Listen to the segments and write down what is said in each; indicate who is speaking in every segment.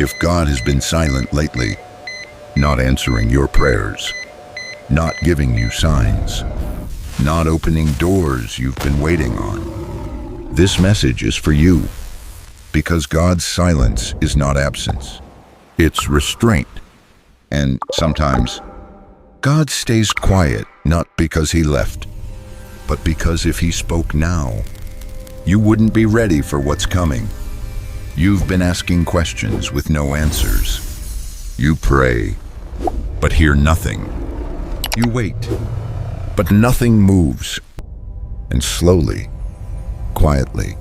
Speaker 1: If God has been silent lately, not answering your prayers, not giving you signs, not opening doors you've been waiting on, this message is for you, because God's silence is not absence, it's restraint. And sometimes, God stays quiet not because he left, but because if he spoke now, you wouldn't be ready for what's coming. You've been asking questions with no answers. You pray, but hear nothing. You wait, but nothing moves. And slowly, quietly,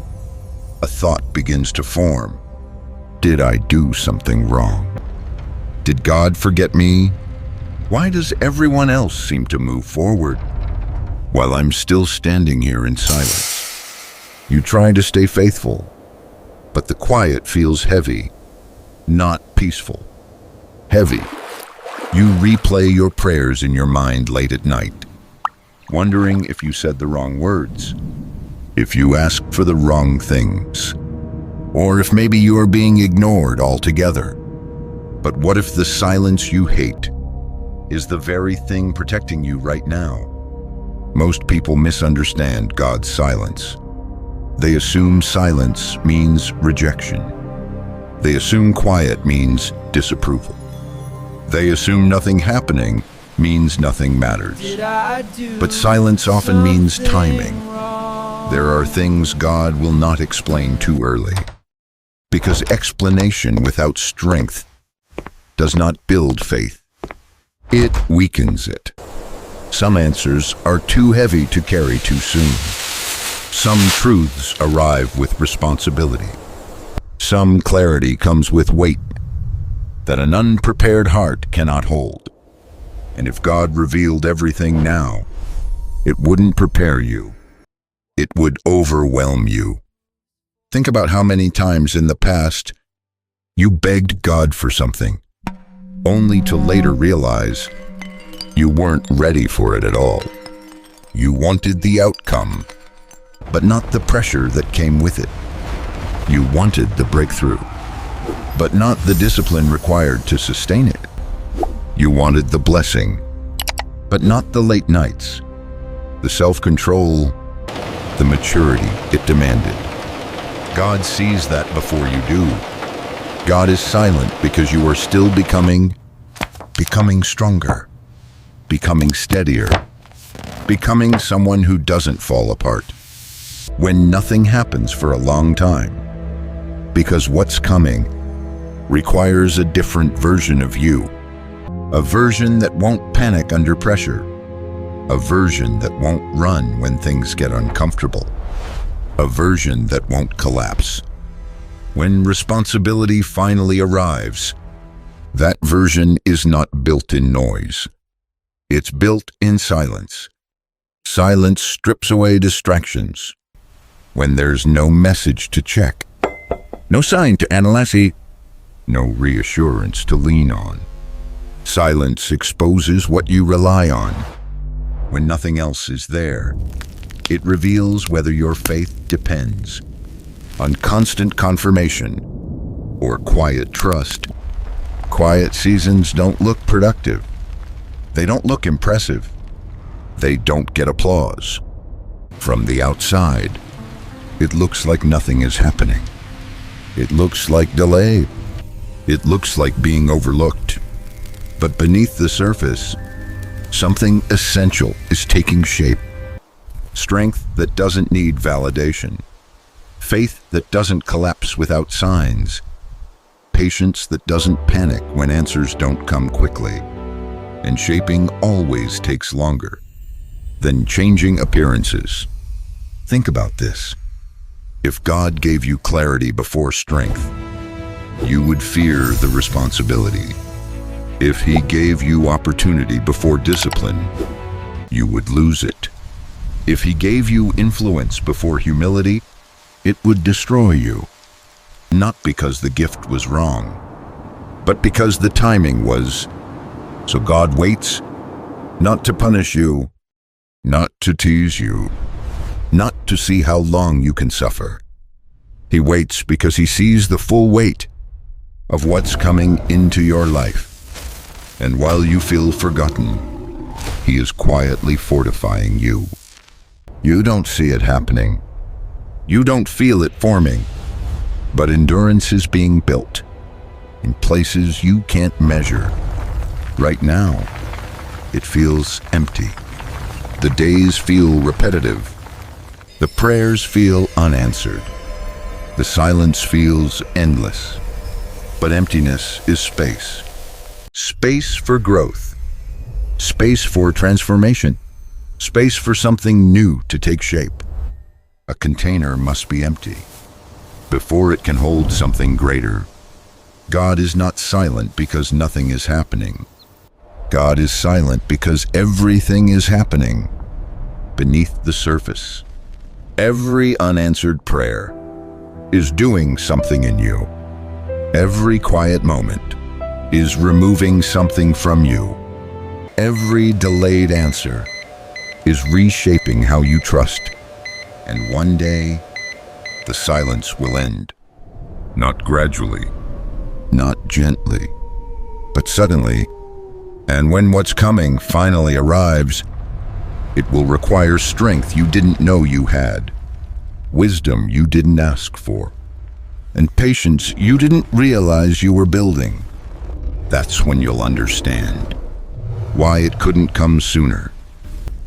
Speaker 1: a thought begins to form. Did I do something wrong? Did God forget me? Why does everyone else seem to move forward while I'm still standing here in silence? You try to stay faithful, but the quiet feels heavy, not peaceful. Heavy. You replay your prayers in your mind late at night, wondering if you said the wrong words, if you asked for the wrong things, or if maybe you are being ignored altogether. But what if the silence you hate is the very thing protecting you right now? Most people misunderstand God's silence. They assume silence means rejection. They assume quiet means disapproval. They assume nothing happening means nothing matters. But silence often means timing. There are things God will not explain too early, because explanation without strength does not build faith. It weakens it. Some answers are too heavy to carry too soon. Some truths arrive with responsibility. Some clarity comes with weight that an unprepared heart cannot hold. And if God revealed everything now, it wouldn't prepare you. It would overwhelm you. Think about how many times in the past you begged God for something, only to later realize you weren't ready for it at all. You wanted the outcome, but not the pressure that came with it. You wanted the breakthrough, but not the discipline required to sustain it. You wanted the blessing, but not the late nights, the self-control, the maturity it demanded. God sees that before you do. God is silent because you are still becoming stronger, becoming steadier, becoming someone who doesn't fall apart when nothing happens for a long time. Because what's coming requires a different version of you, a version that won't panic under pressure, a version that won't run when things get uncomfortable, a version that won't collapse. When responsibility finally arrives, that version is not built in noise. It's built in silence. Silence strips away distractions. When there's no message to check, no sign to analyze, no reassurance to lean on. Silence exposes what you rely on. When nothing else is there, it reveals whether your faith depends on constant confirmation or quiet trust. Quiet seasons don't look productive. They don't look impressive. They don't get applause. From the outside, it looks like nothing is happening. It looks like delay. It looks like being overlooked. But beneath the surface, something essential is taking shape. Strength that doesn't need validation. Faith that doesn't collapse without signs. Patience that doesn't panic when answers don't come quickly. And shaping always takes longer than changing appearances. Think about this. If God gave you clarity before strength, you would fear the responsibility. If he gave you opportunity before discipline, you would lose it. If he gave you influence before humility, it would destroy you. Not because the gift was wrong, but because the timing was. So God waits, not to punish you, not to tease you, not to see how long you can suffer. He waits because he sees the full weight. of what's coming into your life. And while you feel forgotten, He is quietly fortifying you. You don't see it happening. You don't feel it forming. But endurance is being built in places you can't measure. Right now, it feels empty. The days feel repetitive. The prayers feel unanswered. The silence feels endless. But emptiness is space. Space for growth. Space for transformation. Space for something new to take shape. A container must be empty before it can hold something greater. God is not silent because nothing is happening. God is silent because everything is happening beneath the surface. Every unanswered prayer is doing something in you. Every quiet moment is removing something from you. Every delayed answer is reshaping how you trust. And one day, the silence will end. Not gradually, not gently, but suddenly. And when what's coming finally arrives, it will require strength you didn't know you had, wisdom you didn't ask for, and patience you didn't realize you were building. That's when you'll understand why it couldn't come sooner.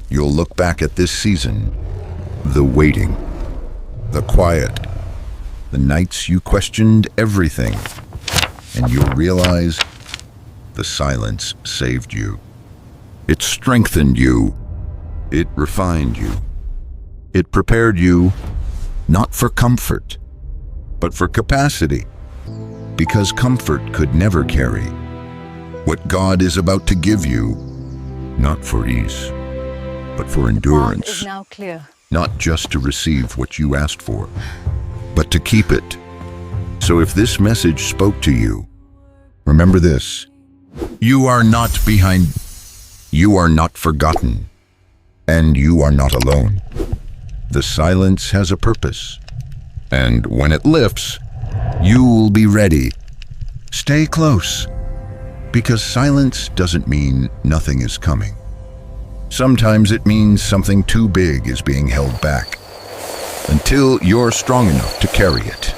Speaker 1: You'll look back at this season, the waiting, the quiet, the nights you questioned everything, and you'll realize the silence saved you. It strengthened you. It refined you. It prepared you not for comfort, but for capacity, because comfort could never carry what God is about to give you, not for ease, but for endurance.
Speaker 2: Path is now clear.
Speaker 1: Not just to receive what you asked for, but to keep it. So if this message spoke to you, remember this: you are not behind, you are not forgotten, and you are not alone. The silence has a purpose, and when it lifts, you'll be ready. Stay close, because silence doesn't mean nothing is coming. Sometimes it means something too big is being held back until you're strong enough to carry it.